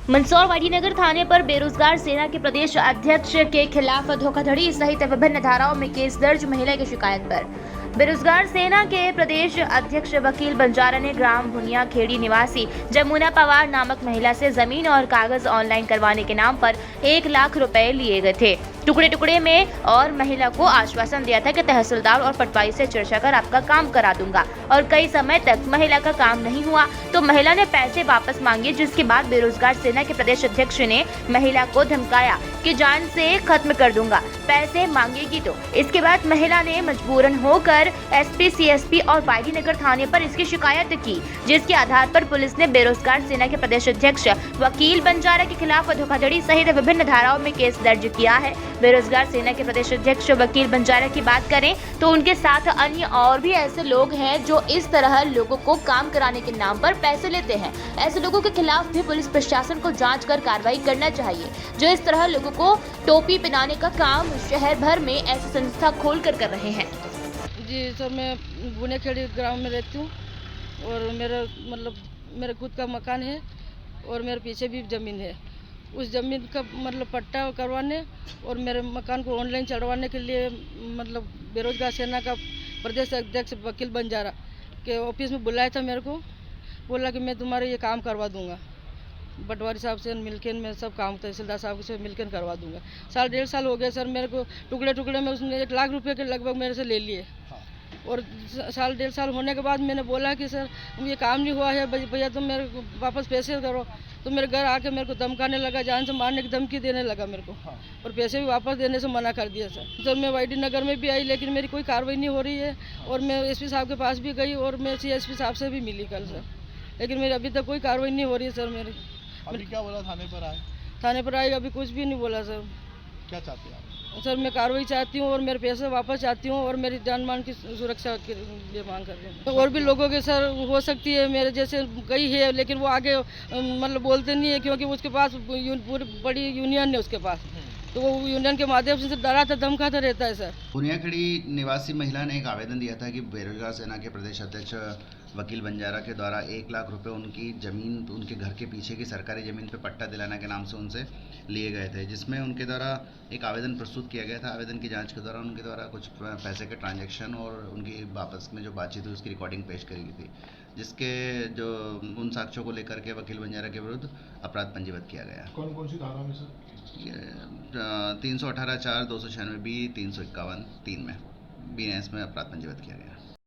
मंदसौर वाडीनगर थाने पर बेरोजगार सेना के प्रदेश अध्यक्ष के खिलाफ धोखाधड़ी सहित विभिन्न धाराओं में केस दर्ज। महिला की शिकायत पर बेरोजगार सेना के प्रदेश अध्यक्ष वकील बंजारा ने ग्राम भुनिया खेड़ी निवासी जमुना पवार नामक महिला से जमीन और कागज ऑनलाइन करवाने के नाम पर 1 लाख रुपए लिए गए थे टुकड़े टुकड़े में, और महिला को आश्वासन दिया था कि तहसीलदार और पटवारी से चर्चा कर आपका काम करा दूंगा। और कई समय तक महिला का काम नहीं हुआ तो महिला ने पैसे वापस मांगे, जिसके बाद बेरोजगार सेना के प्रदेश अध्यक्ष ने महिला को धमकाया कि जान से खत्म कर दूंगा, पैसे मांगेगी तो। इसके बाद महिला ने मजबूरन होकर एसपी, सीएसपी और वाडीनगर थाने पर इसकी शिकायत की, जिसके आधार पर पुलिस ने बेरोजगार सेना के प्रदेश अध्यक्ष वकील बंजारा के खिलाफ धोखाधड़ी सहित विभिन्न धाराओं में केस दर्ज किया है। बेरोजगार सेना के प्रदेश अध्यक्ष वकील बंजारा की बात करें तो उनके साथ अन्य और भी ऐसे लोग हैं जो इस तरह लोगों को काम कराने के नाम पर पैसे लेते हैं। ऐसे लोगों के खिलाफ भी पुलिस प्रशासन को जांच कर कार्रवाई करना चाहिए, जो इस तरह लोगों को टोपी पहनाने का काम शहर भर में ऐसी संस्था खोल कर रहे हैं। जी सर, मैं बुनियाखेड़ी ग्राम में रहती हूँ और मेरा खुद का मकान है और मेरे पीछे भी ज़मीन है। उस ज़मीन का पट्टा करवाने और मेरे मकान को ऑनलाइन चढ़वाने के लिए बेरोजगार सेना का प्रदेश अध्यक्ष वकील बंजारा के ऑफिस में बुलाया था। मेरे को बोला कि मैं तुम्हारे ये काम करवा दूंगा, पटवारी साहब से मिलकर मैं सब काम तहसीलदार साहब से मिलकर करवा दूंगा। 1.5 साल हो गए सर, मेरे को टुकड़े टुकड़े में उसने 1 लाख रुपए के लगभग मेरे से ले लिए। और 1.5 साल होने के बाद मैंने बोला कि सर ये काम नहीं हुआ है भैया, तुम मेरे को वापस पैसे करो। तो मेरे घर आके मेरे को धमकाने लगा, जान से मारने की धमकी देने लगा मेरे को। और पैसे भी वापस देने से मना कर दिया सर। मैं वाडीनगर में भी आई लेकिन मेरी कोई कार्रवाई नहीं हो रही है। और मैं एसपी साहब के पास भी गई और मैं सीएसपी साहब से भी मिली कल सर, लेकिन मेरी अभी तक कोई कार्रवाई नहीं हो रही है सर। मेरी अभी क्या बोला? थाने पर आई, अभी कुछ भी नहीं बोला सर। क्या चाहते हैं आप? सर मैं कार्रवाई चाहती हूँ और मेरे पैसे वापस चाहती हूँ और मेरी जान मान की सुरक्षा के लिए मांग कर रही हूँ। और भी लोगों के सर हो सकती है मेरे जैसे गई है, लेकिन वो आगे बोलते नहीं है, क्योंकि उसके पास पूरी बड़ी यूनियन है उसके पास, तो वो यूनियन के माध्यम से डराता धमकाता रहता है सर। बुनियाखेड़ी निवासी महिला ने एक आवेदन दिया था कि बेरोजगार सेना के प्रदेश अध्यक्ष वकील बंजारा के द्वारा 1 लाख रुपए उनकी ज़मीन, उनके घर के पीछे की सरकारी ज़मीन पे पट्टा दिलाने के नाम से उनसे लिए गए थे, जिसमें उनके द्वारा एक आवेदन प्रस्तुत किया गया था। आवेदन की जांच के दौरान उनके द्वारा कुछ पैसे के ट्रांजैक्शन और उनकी वापस में जो बातचीत हुई उसकी रिकॉर्डिंग पेश करी गई थी, जिसके जो उन साक्ष्यों को लेकर के वकील बंजारा के विरुद्ध अपराध पंजीबद्ध किया गया। कौन कौन सी धारा में सर? 318(4), 296(B), 351(3) में BNS में अपराध पंजीबद्ध किया गया।